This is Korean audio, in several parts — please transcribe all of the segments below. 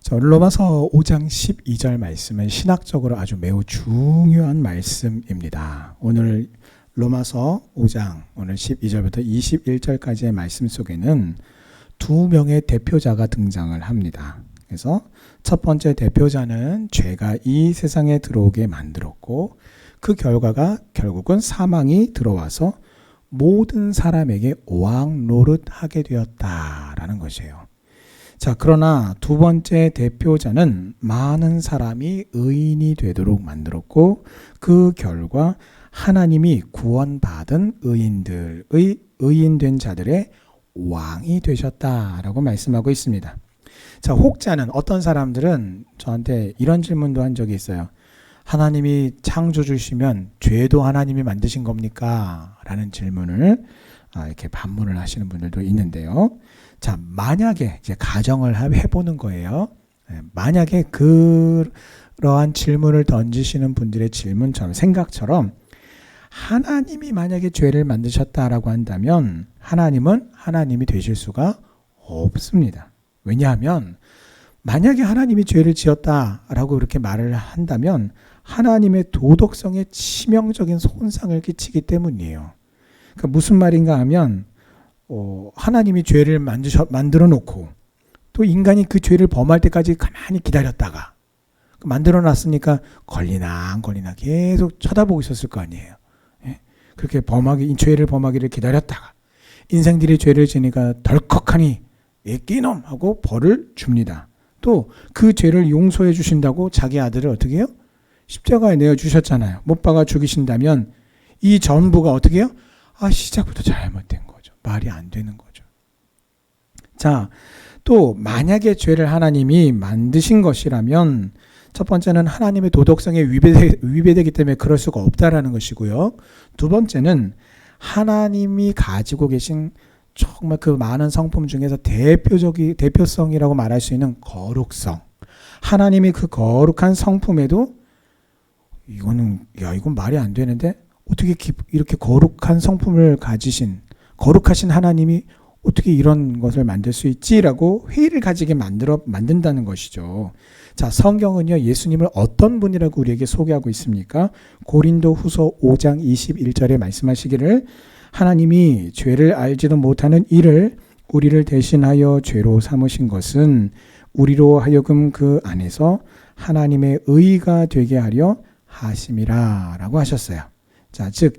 로마서 5장 12절 말씀은 신학적으로 아주 매우 중요한 말씀입니다. 오늘 로마서 5장 오늘 12절부터 21절까지의 말씀 속에는 두 명의 대표자가 등장을 합니다. 그래서 첫 번째 대표자는 죄가 이 세상에 들어오게 만들었고 그 결과가 결국은 사망이 들어와서 모든 사람에게 오악노릇하게 되었다라는 것이에요. 자, 그러나 두 번째 대표자는 많은 사람이 의인이 되도록 만들었고 그 결과 하나님이 구원받은 의인된 자들의 왕이 되셨다라고 말씀하고 있습니다. 자, 혹자는 어떤 사람들은 저한테 이런 질문도 한 적이 있어요. 하나님이 창조주시면 죄도 하나님이 만드신 겁니까? 라는 질문을 이렇게 반문을 하시는 분들도 있는데요. 자, 만약에 이제 가정을 해보는 거예요. 만약에 그러한 질문을 던지시는 분들의 질문처럼 생각처럼 하나님이 만약에 죄를 만드셨다라고 한다면 하나님은 하나님이 되실 수가 없습니다. 왜냐하면 만약에 하나님이 죄를 지었다라고 그렇게 말을 한다면 하나님의 도덕성에 치명적인 손상을 끼치기 때문이에요. 그러니까 무슨 말인가 하면 하나님이 죄를 만들어 놓고 또 인간이 그 죄를 범할 때까지 가만히 기다렸다가 만들어 놨으니까 걸리나 안 걸리나 계속 쳐다보고 있었을 거 아니에요. 예? 그렇게 죄를 범하기를 기다렸다가 인생들이 죄를 지니까 덜컥하니 끼놈 하고 벌을 줍니다. 또 그 죄를 용서해 주신다고 자기 아들을 어떻게 해요? 십자가에 내어주셨잖아요. 못 박아 죽이신다면 이 전부가 어떻게 해요? 시작부터 잘못된 거죠. 말이 안 되는 거죠. 자, 또 만약에 죄를 하나님이 만드신 것이라면 첫 번째는 하나님의 도덕성에 위배되기 때문에 그럴 수가 없다라는 것이고요. 두 번째는 하나님이 가지고 계신 정말 그 많은 성품 중에서 대표성이라고 말할 수 있는 거룩성. 하나님이 그 거룩한 성품에도 이건 말이 안 되는데 어떻게 이렇게 거룩한 성품을 가지신 거룩하신 하나님이 어떻게 이런 것을 만들 수 있지라고 회의를 가지게 만든다는 것이죠. 자, 성경은요 예수님을 어떤 분이라고 우리에게 소개하고 있습니까? 고린도후서 5장 21절에 말씀하시기를 하나님이 죄를 알지도 못하는 이를 우리를 대신하여 죄로 삼으신 것은 우리로 하여금 그 안에서 하나님의 의가 되게 하려 하심이라 라고 하셨어요. 자, 즉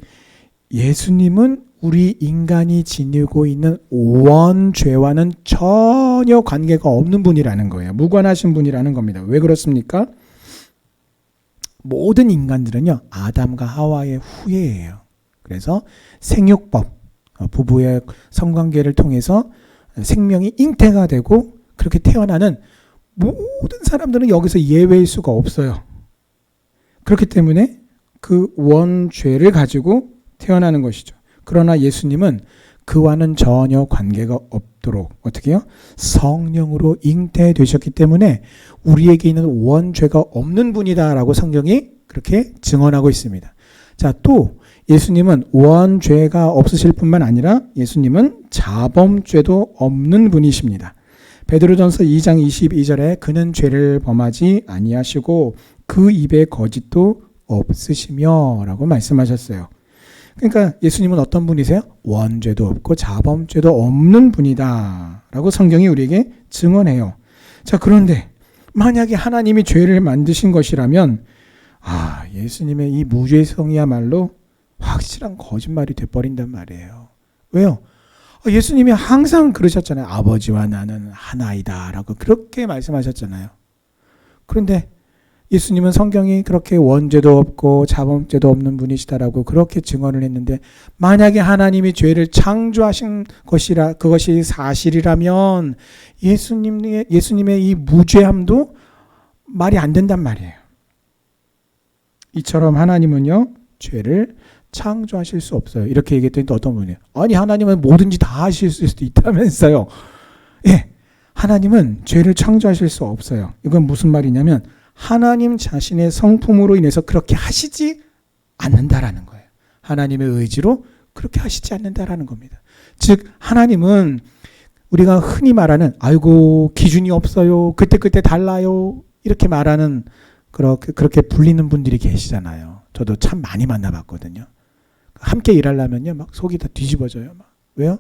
예수님은 우리 인간이 지니고 있는 원죄와는 전혀 관계가 없는 분이라는 거예요. 무관하신 분이라는 겁니다. 왜 그렇습니까? 모든 인간들은요 아담과 하와의 후예예요. 그래서 생육법, 부부의 성관계를 통해서 생명이 잉태가 되고 그렇게 태어나는 모든 사람들은 여기서 예외일 수가 없어요. 그렇기 때문에 그 원죄를 가지고 태어나는 것이죠. 그러나 예수님은 그와는 전혀 관계가 없도록 어떻게 해요? 성령으로 잉태되셨기 때문에 우리에게 있는 원죄가 없는 분이다라고 성경이 그렇게 증언하고 있습니다. 자, 또 예수님은 원죄가 없으실 뿐만 아니라 예수님은 자범죄도 없는 분이십니다. 베드로전서 2장 22절에 그는 죄를 범하지 아니하시고 그 입에 거짓도 없으시며 라고 말씀하셨어요. 그러니까 예수님은 어떤 분이세요? 원죄도 없고 자범죄도 없는 분이다 라고 성경이 우리에게 증언해요. 자, 그런데 만약에 하나님이 죄를 만드신 것이라면 예수님의 이 무죄성이야말로 확실한 거짓말이 돼버린단 말이에요. 왜요? 예수님이 항상 그러셨잖아요. 아버지와 나는 하나이다 라고 그렇게 말씀하셨잖아요. 그런데 예수님은 성경이 그렇게 원죄도 없고 자범죄도 없는 분이시다라고 그렇게 증언을 했는데 만약에 하나님이 죄를 창조하신 그것이 사실이라면 예수님의 이 무죄함도 말이 안 된단 말이에요. 이처럼 하나님은요 죄를 창조하실 수 없어요. 이렇게 얘기했더니 또 어떤 분이에요? 아니 하나님은 뭐든지 다 하실 수도 있다면서요. 예, 하나님은 죄를 창조하실 수 없어요. 이건 무슨 말이냐면 하나님 자신의 성품으로 인해서 그렇게 하시지 않는다라는 거예요. 하나님의 의지로 그렇게 하시지 않는다라는 겁니다. 즉 하나님은 우리가 흔히 말하는 아이고 기준이 없어요. 그때그때 달라요. 이렇게 말하는 그렇게 불리는 분들이 계시잖아요. 저도 참 많이 만나봤거든요. 함께 일하려면요. 막 속이 다 뒤집어져요. 막. 왜요?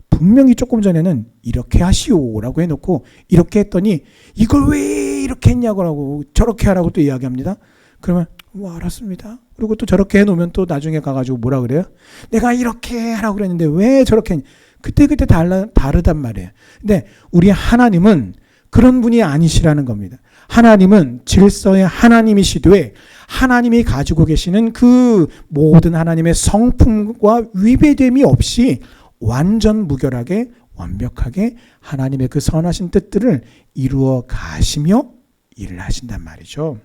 분명히 조금 전에는 이렇게 하시오라고 해놓고 이렇게 했더니 이걸 왜 이렇게 했냐고 저렇게 하라고 또 이야기합니다. 그러면 알았습니다. 그리고 또 저렇게 해놓으면 또 나중에 가가지고 뭐라 그래요? 내가 이렇게 하라고 그랬는데 왜 저렇게 했냐? 그때그때 다르단 말이에요. 근데 우리 하나님은 그런 분이 아니시라는 겁니다. 하나님은 질서의 하나님이시되 하나님이 가지고 계시는 그 모든 하나님의 성품과 위배됨이 없이 완전 무결하게 완벽하게 하나님의 그 선하신 뜻들을 이루어 가시며 일을 하신단 말이죠.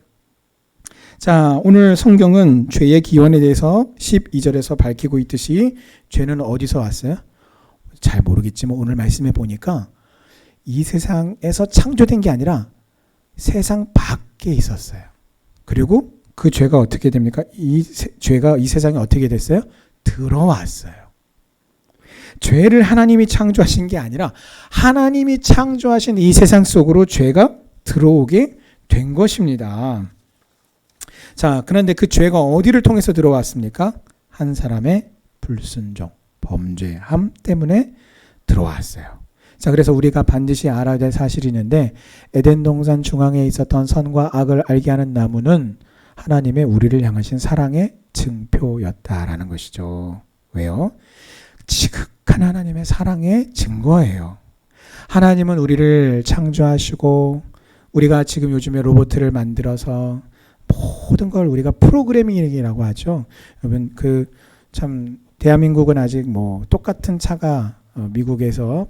자, 오늘 성경은 죄의 기원에 대해서 12절에서 밝히고 있듯이 죄는 어디서 왔어요? 잘 모르겠지만 오늘 말씀해 보니까 이 세상에서 창조된 게 아니라 세상 밖에 있었어요. 그리고 그 죄가 어떻게 됩니까? 죄가 이 세상에 어떻게 됐어요? 들어왔어요. 죄를 하나님이 창조하신 게 아니라 하나님이 창조하신 이 세상 속으로 죄가 들어오게 된 것입니다. 자, 그런데 그 죄가 어디를 통해서 들어왔습니까? 한 사람의 불순종, 범죄함 때문에 들어왔어요. 자, 그래서 우리가 반드시 알아야 될 사실이 있는데 에덴 동산 중앙에 있었던 선과 악을 알게 하는 나무는 하나님의 우리를 향하신 사랑의 증표였다라는 것이죠. 왜요? 지극한 하나님의 사랑의 증거예요. 하나님은 우리를 창조하시고 우리가 지금 요즘에 로봇을 만들어서 모든 걸 우리가 프로그래밍이라고 하죠. 여러분 참 대한민국은 아직 똑같은 차가 미국에서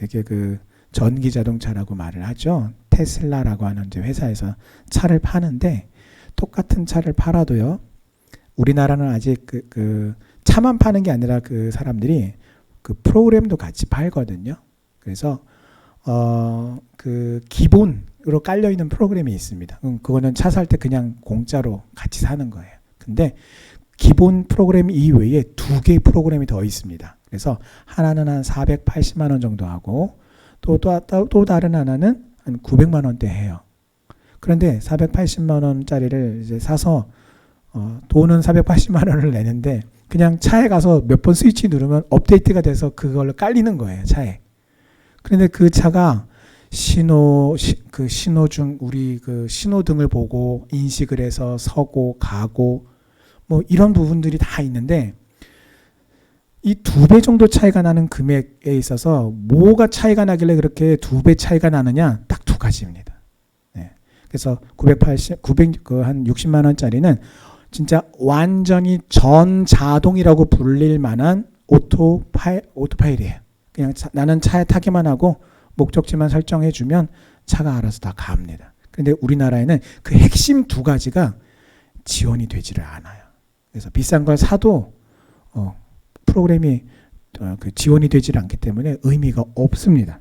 이렇게 전기 자동차라고 말을 하죠. 테슬라라고 하는 이제 회사에서 차를 파는데 똑같은 차를 팔아도요. 우리나라는 아직 차만 파는 게 아니라 그 사람들이 그 프로그램도 같이 팔거든요. 그래서 기본으로 깔려 있는 프로그램이 있습니다. 그거는 차 살 때 그냥 공짜로 같이 사는 거예요. 근데 기본 프로그램 이외에 2개의 프로그램이 더 있습니다. 그래서 하나는 한 480만 원 정도 하고 또 다른 하나는 한 900만 원대 해요. 그런데 480만 원짜리를 이제 사서 돈은 480만 원을 내는데 그냥 차에 가서 몇 번 스위치 누르면 업데이트가 돼서 그걸로 깔리는 거예요, 차에. 그런데 그 차가 신호중 우리 신호등을 보고 인식을 해서 서고 가고 이런 부분들이 다 있는데 이 2배 정도 차이가 나는 금액에 있어서 뭐가 차이가 나길래 그렇게 2배 차이가 나느냐? 딱 2가지입니다. 네. 그래서 한 60만 원짜리는 진짜 완전히 전자동이라고 불릴 만한 오토파일이에요. 그냥 나는 차에 타기만 하고 목적지만 설정해주면 차가 알아서 다 갑니다. 그런데 우리나라에는 그 핵심 2가지가 지원이 되지를 않아요. 그래서 비싼 걸 사도 프로그램이 지원이 되지를 않기 때문에 의미가 없습니다.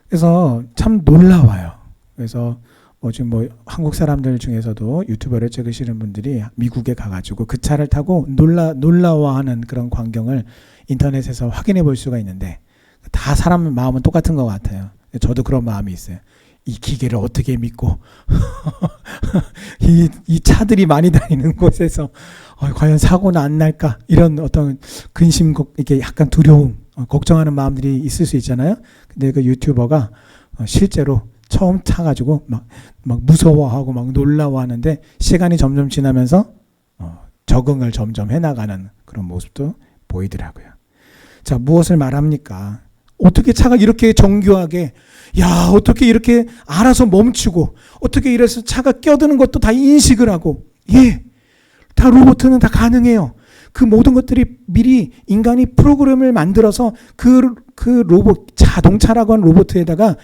그래서 참 놀라워요. 그래서 지금 한국 사람들 중에서도 유튜버를 찍으시는 분들이 미국에 가가지고 그 차를 타고 놀라워하는 그런 광경을 인터넷에서 확인해 볼 수가 있는데 다 사람 마음은 똑같은 것 같아요. 저도 그런 마음이 있어요. 이 기계를 어떻게 믿고 이 차들이 많이 다니는 곳에서 과연 사고는 안 날까 이런 어떤 근심 이렇게 약간 두려움 걱정하는 마음들이 있을 수 있잖아요. 근데 그 유튜버가 실제로 처음 타가지고 막 무서워하고 막 놀라워하는데 시간이 점점 지나면서 적응을 점점 해나가는 그런 모습도 보이더라고요. 자, 무엇을 말합니까? 어떻게 차가 이렇게 정교하게 어떻게 이렇게 알아서 멈추고 어떻게 이래서 차가 껴드는 것도 다 인식을 하고 다 로봇은 다 가능해요. 그 모든 것들이 미리 인간이 프로그램을 만들어서 그 로봇 자동차라고 하는 로봇에다가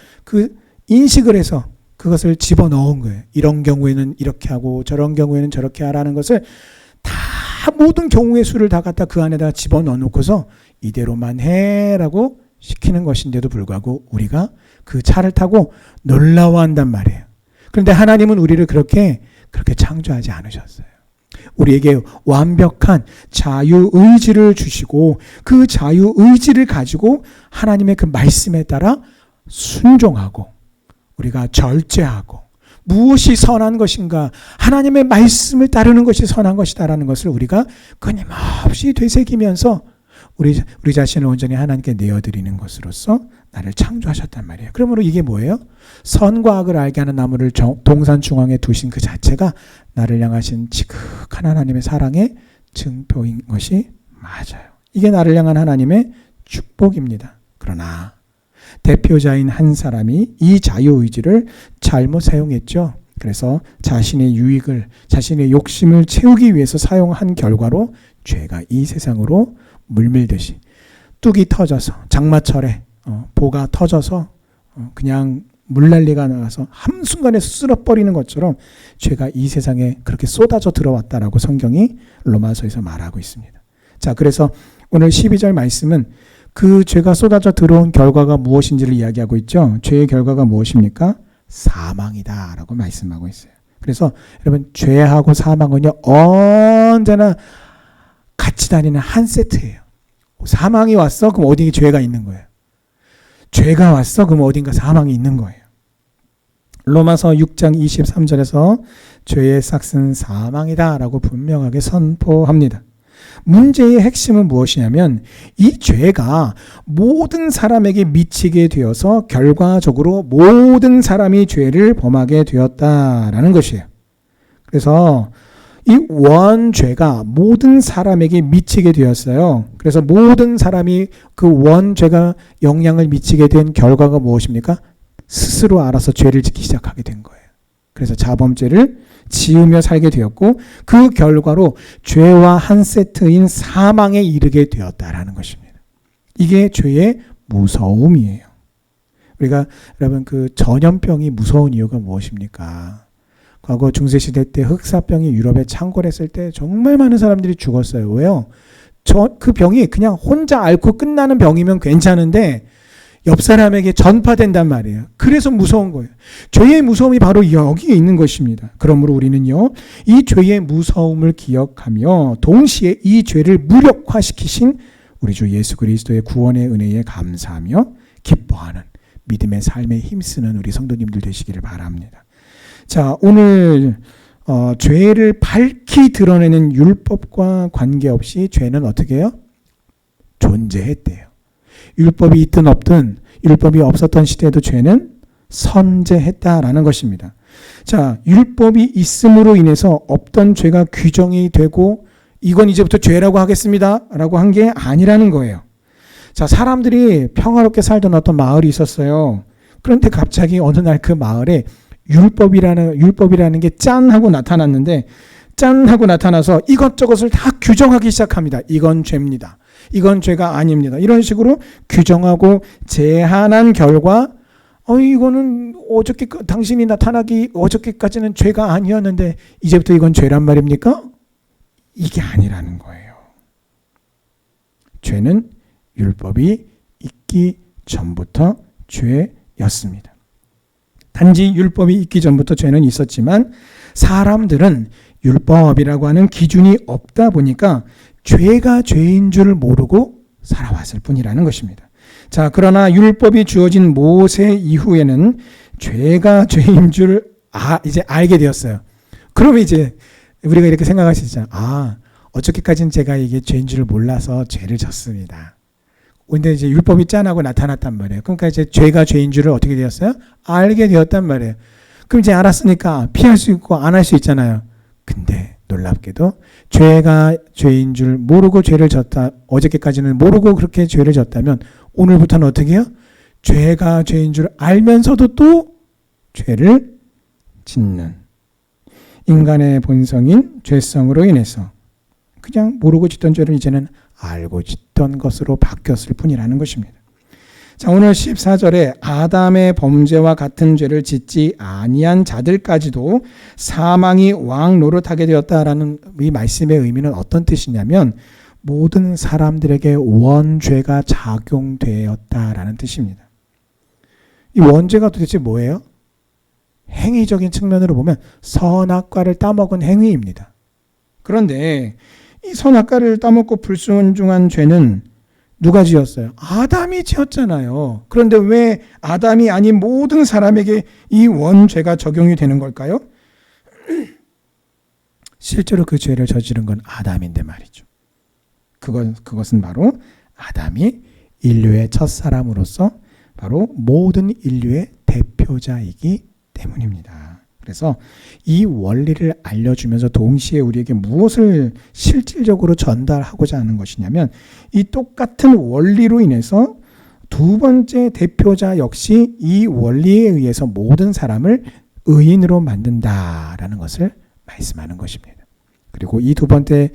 인식을 해서 그것을 집어넣은 거예요. 이런 경우에는 이렇게 하고 저런 경우에는 저렇게 하라는 것을 다 모든 경우의 수를 다 갖다 그 안에다가 집어넣어놓고서 이대로만 해라고 시키는 것인데도 불구하고 우리가 그 차를 타고 놀라워한단 말이에요. 그런데 하나님은 우리를 그렇게 창조하지 않으셨어요. 우리에게 완벽한 자유의지를 주시고 그 자유의지를 가지고 하나님의 그 말씀에 따라 순종하고 우리가 절제하고 무엇이 선한 것인가, 하나님의 말씀을 따르는 것이 선한 것이다라는 것을 우리가 끊임없이 되새기면서 우리 자신을 온전히 하나님께 내어드리는 것으로서 나를 창조하셨단 말이에요. 그러므로 이게 뭐예요? 선과 악을 알게 하는 나무를 동산 중앙에 두신 그 자체가 나를 향하신 지극한 하나님의 사랑의 증표인 것이 맞아요. 이게 나를 향한 하나님의 축복입니다. 그러나 대표자인 한 사람이 이 자유의지를 잘못 사용했죠. 그래서 자신의 유익을, 자신의 욕심을 채우기 위해서 사용한 결과로 죄가 이 세상으로 물밀듯이 뚝이 터져서 장마철에 보가 터져서 그냥 물난리가 나서 한순간에 쓸어버리는 것처럼 죄가 이 세상에 그렇게 쏟아져 들어왔다라고 성경이 로마서에서 말하고 있습니다. 자, 그래서 오늘 12절 말씀은 그 죄가 쏟아져 들어온 결과가 무엇인지를 이야기하고 있죠. 죄의 결과가 무엇입니까? 사망이다 라고 말씀하고 있어요. 그래서 여러분, 죄하고 사망은요 언제나 같이 다니는 한 세트예요. 사망이 왔어? 그럼 어디 죄가 있는 거예요. 죄가 왔어? 그럼 어딘가 사망이 있는 거예요. 로마서 6장 23절에서 죄의 삭은 사망이다 라고 분명하게 선포합니다. 문제의 핵심은 무엇이냐면 이 죄가 모든 사람에게 미치게 되어서 결과적으로 모든 사람이 죄를 범하게 되었다라는 것이에요. 그래서 이 원죄가 모든 사람에게 미치게 되었어요. 그래서 모든 사람이 그 원죄가 영향을 미치게 된 결과가 무엇입니까? 스스로 알아서 죄를 짓기 시작하게 된 거예요. 그래서 자범죄를 지으며 살게 되었고 그 결과로 죄와 한 세트인 사망에 이르게 되었다라는 것입니다. 이게 죄의 무서움이에요. 우리가 여러분 그 전염병이 무서운 이유가 무엇입니까? 과거 중세시대 때 흑사병이 유럽에 창궐했을 때 정말 많은 사람들이 죽었어요. 왜요? 그 병이 그냥 혼자 앓고 끝나는 병이면 괜찮은데 옆 사람에게 전파된단 말이에요. 그래서 무서운 거예요. 죄의 무서움이 바로 여기에 있는 것입니다. 그러므로 우리는요, 이 죄의 무서움을 기억하며 동시에 이 죄를 무력화시키신 우리 주 예수 그리스도의 구원의 은혜에 감사하며 기뻐하는 믿음의 삶에 힘쓰는 우리 성도님들 되시기를 바랍니다. 자, 오늘 죄를 밝히 드러내는 율법과 관계없이 죄는 어떻게 해요? 존재했대요. 율법이 있든 없든 율법이 없었던 시대에도 죄는 선재했다라는 것입니다. 자, 율법이 있음으로 인해서 없던 죄가 규정이 되고 이건 이제부터 죄라고 하겠습니다 라고 한 게 아니라는 거예요. 자, 사람들이 평화롭게 살던 어떤 마을이 있었어요. 그런데 갑자기 어느 날 그 마을에 율법이라는 게 짠 하고 나타났는데 짠 하고 나타나서 이것저것을 다 규정하기 시작합니다. 이건 죄입니다. 이건 죄가 아닙니다. 이런 식으로 규정하고 제한한 결과 이거는 당신이 나타나기 어저께까지는 죄가 아니었는데 이제부터 이건 죄란 말입니까? 이게 아니라는 거예요. 죄는 율법이 있기 전부터 죄였습니다. 단지 율법이 있기 전부터 죄는 있었지만 사람들은 율법이라고 하는 기준이 없다 보니까 죄가 죄인 줄 모르고 살아왔을 뿐이라는 것입니다. 자, 그러나 율법이 주어진 모세 이후에는 죄가 죄인 줄 이제 알게 되었어요. 그러면 이제 우리가 이렇게 생각할 수 있잖아요. 어저께까지는 제가 이게 죄인 줄 몰라서 죄를 졌습니다. 근데 이제 율법이 짠하고 나타났단 말이에요. 그러니까 이제 죄가 죄인 줄을 어떻게 되었어요? 알게 되었단 말이에요. 그럼 이제 알았으니까 피할 수 있고 안 할 수 있잖아요. 근데 놀랍게도 죄가 죄인 줄 모르고 죄를 졌다. 어저께까지는 모르고 그렇게 죄를 졌다면 오늘부터는 어떻게 해요? 죄가 죄인 줄 알면서도 또 죄를 짓는 인간의 본성인 죄성으로 인해서 그냥 모르고 짓던 죄를 이제는 알고 짓던 것으로 바뀌었을 뿐이라는 것입니다. 자, 오늘 14절에 아담의 범죄와 같은 죄를 짓지 아니한 자들까지도 사망이 왕 노릇하게 되었다라는 이 말씀의 의미는 어떤 뜻이냐면 모든 사람들에게 원죄가 작용되었다라는 뜻입니다. 이 원죄가 도대체 뭐예요? 행위적인 측면으로 보면 선악과를 따먹은 행위입니다. 그런데 이 선악과를 따먹고 불순종한 죄는 누가 지었어요? 아담이 지었잖아요. 그런데 왜 아담이 아닌 모든 사람에게 이 원죄가 적용이 되는 걸까요? 실제로 그 죄를 저지른 건 아담인데 말이죠. 그것은 바로 아담이 인류의 첫사람으로서 바로 모든 인류의 대표자이기 때문입니다. 그래서 이 원리를 알려주면서 동시에 우리에게 무엇을 실질적으로 전달하고자 하는 것이냐면 이 똑같은 원리로 인해서 두 번째 대표자 역시 이 원리에 의해서 모든 사람을 의인으로 만든다라는 것을 말씀하는 것입니다. 그리고 이 두 번째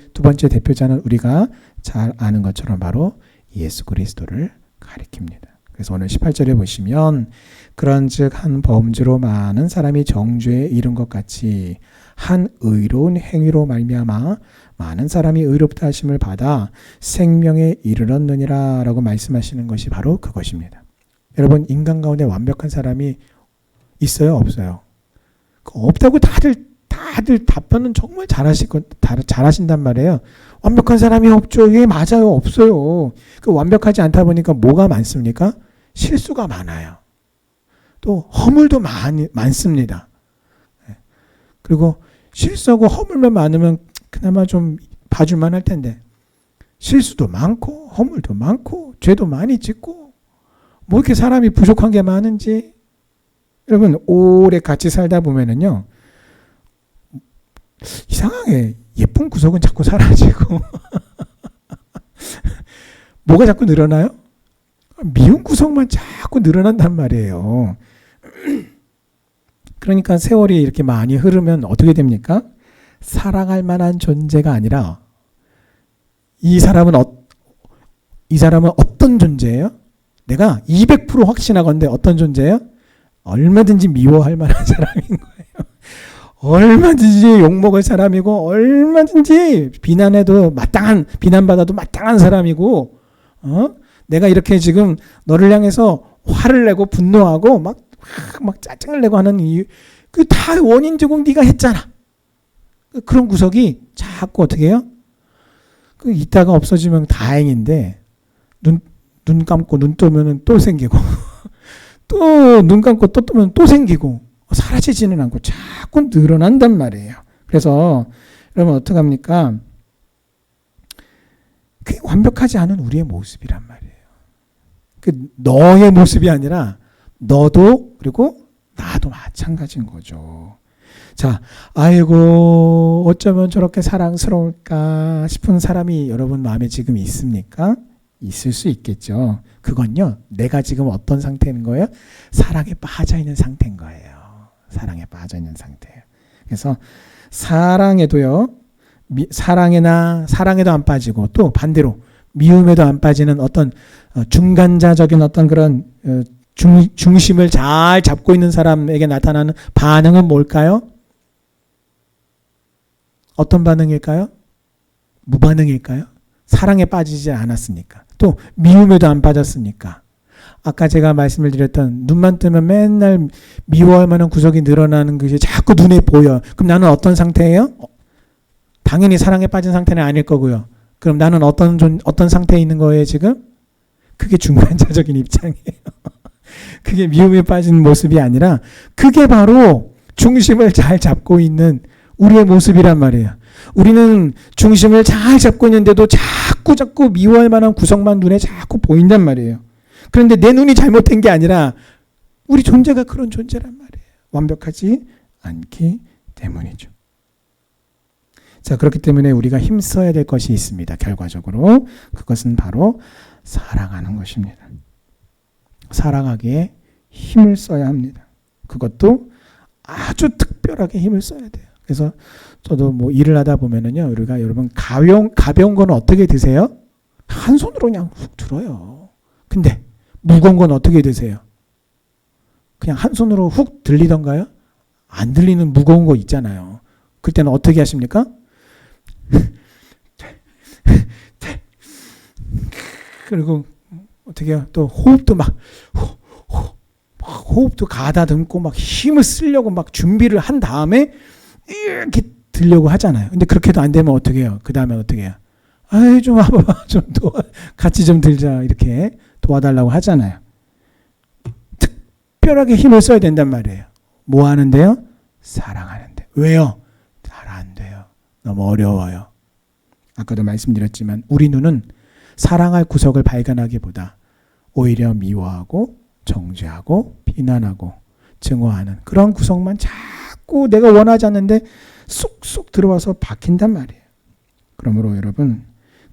대표자는 우리가 잘 아는 것처럼 바로 예수 그리스도를 가리킵니다. 그래서 오늘 18절에 보시면 그런즉 한 범죄로 많은 사람이 정죄에 이른 것 같이 한 의로운 행위로 말미암아 많은 사람이 의롭다 하심을 받아 생명에 이르렀느니라 라고 말씀하시는 것이 바로 그것입니다. 여러분, 인간 가운데 완벽한 사람이 있어요? 없어요? 없다고 다들 답변은 정말 잘하신단 말이에요. 완벽한 사람이 없죠. 이게 맞아요. 없어요. 완벽하지 않다 보니까 뭐가 많습니까? 실수가 많아요. 또 허물도 많습니다. 그리고 실수하고 허물만 많으면 그나마 좀 봐줄만 할 텐데 실수도 많고 허물도 많고 죄도 많이 짓고 뭐 이렇게 사람이 부족한 게 많은지. 여러분, 오래 같이 살다 보면은요, 이상하게 예쁜 구석은 자꾸 사라지고 뭐가 자꾸 늘어나요? 미운 구석만 자꾸 늘어난단 말이에요. 그러니까 세월이 이렇게 많이 흐르면 어떻게 됩니까? 사랑할 만한 존재가 아니라 이 사람은 어떤 존재예요? 내가 200% 확신하건대 어떤 존재예요? 얼마든지 미워할 만한 사람인 거예요. 얼마든지 욕먹을 사람이고 얼마든지 비난받아도 마땅한 사람이고, 내가 이렇게 지금 너를 향해서 화를 내고 분노하고 막 짜증을 내고 하는 이유, 그 다 원인 제공 네가 했잖아. 그런 구석이 자꾸 어떻게 해요? 이따가 없어지면 다행인데 눈 감고 눈 뜨면 또 생기고 또 눈 감고 또 뜨면 또 생기고 사라지지는 않고 자꾸 늘어난단 말이에요. 그래서 여러분 어떡합니까? 그게 완벽하지 않은 우리의 모습이란 말이에요. 너의 모습이 아니라 너도 그리고 나도 마찬가지인 거죠. 자, 아이고 어쩌면 저렇게 사랑스러울까 싶은 사람이 여러분 마음에 지금 있습니까? 있을 수 있겠죠. 그건요, 내가 지금 어떤 상태인 거예요? 사랑에 빠져 있는 상태인 거예요. 사랑에 빠져 있는 상태예요. 그래서 사랑에도요, 사랑에도 안 빠지고 또 반대로 미움에도 안 빠지는 어떤 중간자적인 어떤 그런 중심을 잘 잡고 있는 사람에게 나타나는 반응은 뭘까요? 어떤 반응일까요? 무반응일까요? 사랑에 빠지지 않았으니까. 또 미움에도 안 빠졌으니까. 아까 제가 말씀을 드렸던 눈만 뜨면 맨날 미워할 만한 구석이 늘어나는 것이 자꾸 눈에 보여. 그럼 나는 어떤 상태예요? 당연히 사랑에 빠진 상태는 아닐 거고요. 그럼 나는 어떤 상태에 있는 거예요 지금? 그게 중간자적인 입장이에요. 그게 미움에 빠진 모습이 아니라 그게 바로 중심을 잘 잡고 있는 우리의 모습이란 말이에요. 우리는 중심을 잘 잡고 있는데도 자꾸 미워할 만한 구석만 눈에 자꾸 보인단 말이에요. 그런데 내 눈이 잘못된 게 아니라 우리 존재가 그런 존재란 말이에요. 완벽하지 않기 때문이죠. 자, 그렇기 때문에 우리가 힘써야 될 것이 있습니다. 결과적으로 그것은 바로 사랑하는 것입니다. 사랑하기에 힘을 써야 합니다. 그것도 아주 특별하게 힘을 써야 돼요. 그래서 저도 뭐 일을 하다 보면은요, 우리가 여러분 가벼운 거는 어떻게 드세요? 한 손으로 그냥 훅 들어요. 근데 무거운 건 어떻게 드세요? 그냥 한 손으로 훅 들리던가요? 안 들리는 무거운 거 있잖아요. 그때는 어떻게 하십니까? 그리고 어떻게 해요? 또 호흡도 호흡도 가다듬고 막 힘을 쓰려고 막 준비를 한 다음에 이렇게 들려고 하잖아요. 근데 그렇게도 안 되면 어떻게 해요? 그 다음에 어떻게 해요? 아이, 좀 와봐. 좀 같이 좀 들자. 이렇게 도와달라고 하잖아요. 특별하게 힘을 써야 된단 말이에요. 뭐 하는데요? 사랑하는데. 왜요? 잘 안 돼요. 너무 어려워요. 아까도 말씀드렸지만 우리 눈은 사랑할 구석을 발견하기보다 오히려 미워하고 정죄하고 비난하고 증오하는 그런 구석만 자꾸 내가 원하지 않는데 쏙쏙 들어와서 박힌단 말이에요. 그러므로 여러분,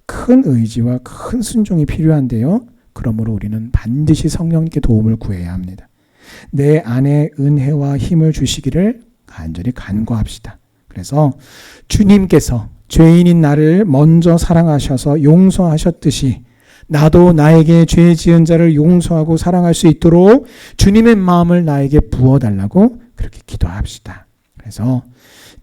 큰 의지와 큰 순종이 필요한데요. 그러므로 우리는 반드시 성령님께 도움을 구해야 합니다. 내 안에 은혜와 힘을 주시기를 간절히 간구합시다. 그래서 주님께서 죄인인 나를 먼저 사랑하셔서 용서하셨듯이 나도 나에게 죄 지은 자를 용서하고 사랑할 수 있도록 주님의 마음을 나에게 부어달라고 그렇게 기도합시다. 그래서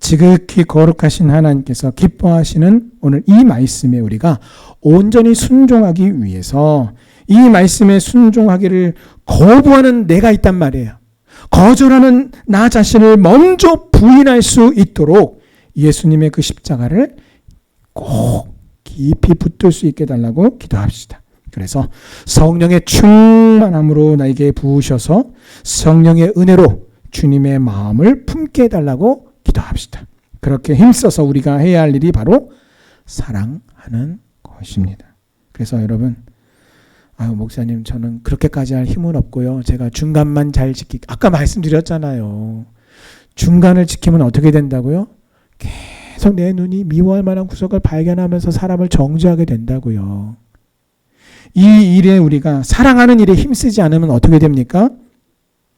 지극히 거룩하신 하나님께서 기뻐하시는 오늘 이 말씀에 우리가 온전히 순종하기 위해서 이 말씀에 순종하기를 거부하는 내가 있단 말이에요. 거절하는 나 자신을 먼저 부인할 수 있도록 예수님의 그 십자가를 꼭 깊이 붙들 수 있게 달라고 기도합시다. 그래서 성령의 충만함으로 나에게 부으셔서 성령의 은혜로 주님의 마음을 품게 해달라고 기도합시다. 그렇게 힘써서 우리가 해야 할 일이 바로 사랑하는 것입니다. 그래서 여러분, 목사님, 저는 그렇게까지 할 힘은 없고요. 제가 중간만 잘 아까 말씀드렸잖아요. 중간을 지키면 어떻게 된다고요? 계속 내 눈이 미워할 만한 구석을 발견하면서 사람을 정죄하게 된다고요. 이 일에 우리가 사랑하는 일에 힘쓰지 않으면 어떻게 됩니까?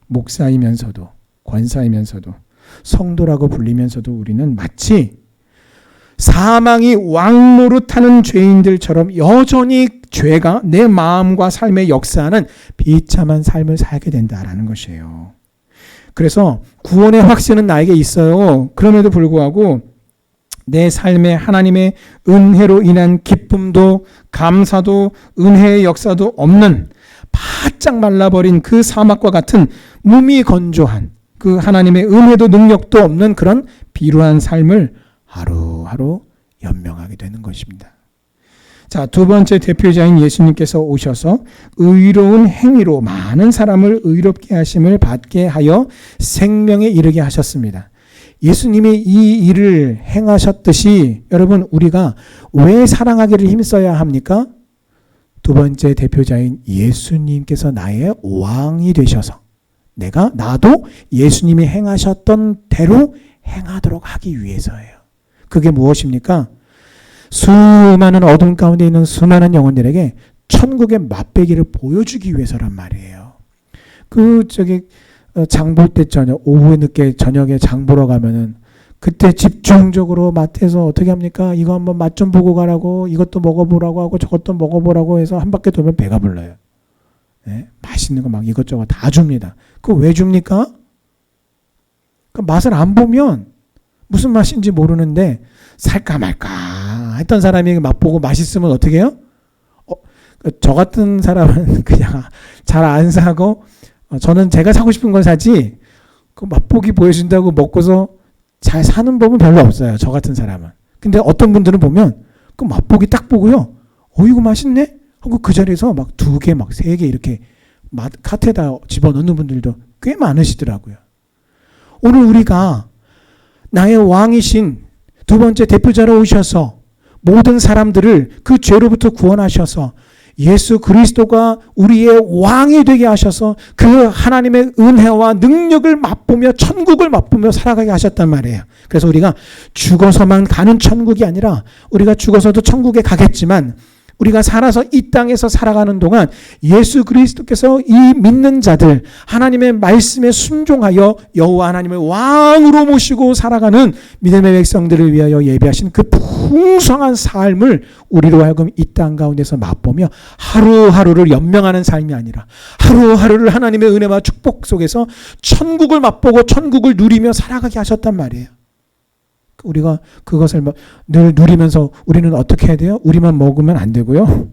목사이면서도 권사이면서도 성도라고 불리면서도 우리는 마치 사망이 왕노릇하는 죄인들처럼 여전히 죄가 내 마음과 삶에 역사하는 비참한 삶을 살게 된다라는 것이에요. 그래서 구원의 확신은 나에게 있어요. 그럼에도 불구하고 내 삶에 하나님의 은혜로 인한 기쁨도 감사도 은혜의 역사도 없는 바짝 말라버린 그 사막과 같은 무미건조한 그 하나님의 은혜도 능력도 없는 그런 비루한 삶을 하루하루 연명하게 되는 것입니다. 자, 두 번째 대표자인 예수님께서 오셔서 의로운 행위로 많은 사람을 의롭게 하심을 받게 하여 생명에 이르게 하셨습니다. 예수님이 이 일을 행하셨듯이 여러분, 우리가 왜 사랑하기를 힘써야 합니까? 두 번째 대표자인 예수님께서 나의 왕이 되셔서 나도 예수님이 행하셨던 대로 행하도록 하기 위해서예요. 그게 무엇입니까? 수많은 어둠 가운데 있는 수많은 영혼들에게 천국의 맛배기를 보여주기 위해서란 말이에요. 장 볼 때 오후에 늦게 저녁에 장 보러 가면은 그때 집중적으로 마트에서 어떻게 합니까? 이거 한번 맛 좀 보고 가라고, 이것도 먹어보라고 하고 저것도 먹어보라고 해서 한 바퀴 돌면 배가 불러요. 네? 맛있는 거 막 이것저것 다 줍니다. 그거 왜 줍니까? 그 맛을 안 보면 무슨 맛인지 모르는데 살까 말까 했던 사람이 맛보고 맛있으면 어떻게 해요? 저 같은 사람은 그냥 잘 안 사고 저는 제가 사고 싶은 걸 사지 그 맛보기 보여준다고 먹고서 잘 사는 법은 별로 없어요. 저 같은 사람은. 근데 어떤 분들은 보면 그 맛보기 딱 보고요. 이거 맛있네? 하고 그 자리에서 막 2개, 막 3개 이렇게 카트에다 집어넣는 분들도 꽤 많으시더라고요. 오늘 우리가 나의 왕이신 두 번째 대표자로 오셔서 모든 사람들을 그 죄로부터 구원하셔서 예수 그리스도가 우리의 왕이 되게 하셔서 그 하나님의 은혜와 능력을 맛보며 천국을 맛보며 살아가게 하셨단 말이에요. 그래서 우리가 죽어서만 가는 천국이 아니라 우리가 죽어서도 천국에 가겠지만 우리가 살아서 이 땅에서 살아가는 동안 예수 그리스도께서 이 믿는 자들 하나님의 말씀에 순종하여 여호와 하나님의 왕으로 모시고 살아가는 믿음의 백성들을 위하여 예비하신 그 풍성한 삶을 우리로 하여금 이 땅 가운데서 맛보며 하루하루를 연명하는 삶이 아니라 하루하루를 하나님의 은혜와 축복 속에서 천국을 맛보고 천국을 누리며 살아가게 하셨단 말이에요. 우리가 그것을 늘 누리면서 우리는 어떻게 해야 돼요? 우리만 먹으면 안 되고요.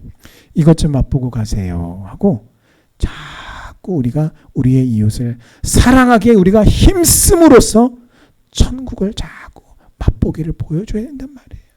이것 좀 맛보고 가세요 하고 자꾸 우리가 우리의 이웃을 사랑하기에 우리가 힘씀으로써 천국을 자꾸 맛보기를 보여줘야 된단 말이에요.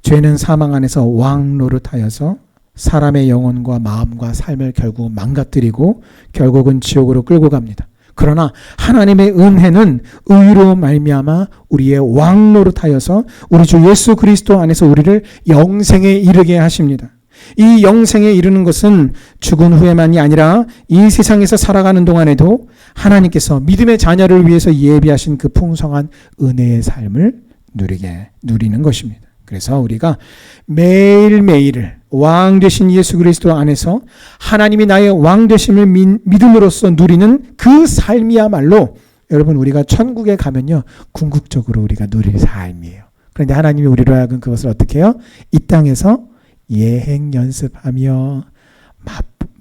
죄는 사망 안에서 왕노릇하여서 사람의 영혼과 마음과 삶을 결국 망가뜨리고 결국은 지옥으로 끌고 갑니다. 그러나 하나님의 은혜는 의로 말미암아 우리의 왕노릇하여서 우리 주 예수 그리스도 안에서 우리를 영생에 이르게 하십니다. 이 영생에 이르는 것은 죽은 후에만이 아니라 이 세상에서 살아가는 동안에도 하나님께서 믿음의 자녀를 위해서 예비하신 그 풍성한 은혜의 삶을 누리는 것입니다. 그래서 우리가 매일매일을 왕 되신 예수 그리스도 안에서 하나님이 나의 왕 되심을 믿음으로써 누리는 그 삶이야말로 여러분 우리가 천국에 가면요 궁극적으로 우리가 누릴 삶이에요. 그런데 하나님이 우리로 하여금 그것을 어떻게 해요? 이 땅에서 예행 연습하며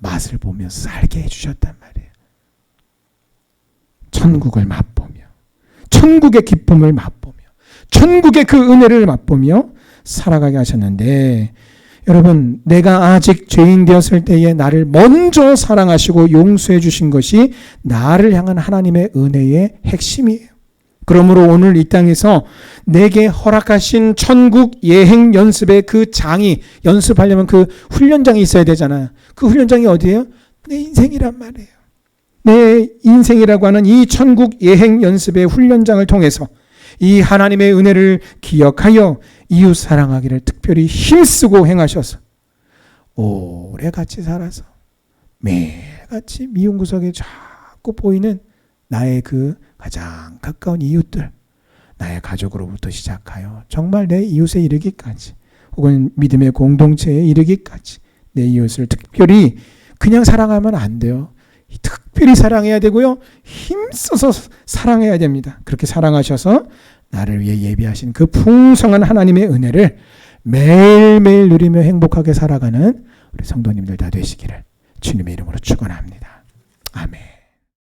맛을 보며 살게 해주셨단 말이에요. 천국을 맛보며 천국의 기쁨을 맛보며 천국의 그 은혜를 맛보며 살아가게 하셨는데 여러분 내가 아직 죄인 되었을 때에 나를 먼저 사랑하시고 용서해 주신 것이 나를 향한 하나님의 은혜의 핵심이에요. 그러므로 오늘 이 땅에서 내게 허락하신 천국 예행 연습의 그 장이 연습하려면 그 훈련장이 있어야 되잖아요. 그 훈련장이 어디예요? 내 인생이란 말이에요. 내 인생이라고 하는 이 천국 예행 연습의 훈련장을 통해서 이 하나님의 은혜를 기억하여 이웃 사랑하기를 특별히 힘쓰고 행하셔서 오래 같이 살아서 매일같이 미운 구석에 자꾸 보이는 나의 그 가장 가까운 이웃들, 나의 가족으로부터 시작하여 정말 내 이웃에 이르기까지 혹은 믿음의 공동체에 이르기까지 내 이웃을 특별히 그냥 사랑하면 안 돼요. 특별히 사랑해야 되고요. 힘써서 사랑해야 됩니다. 그렇게 사랑하셔서 나를 위해 예비하신 그 풍성한 하나님의 은혜를 매일매일 누리며 행복하게 살아가는 우리 성도님들 다 되시기를 주님의 이름으로 축원합니다.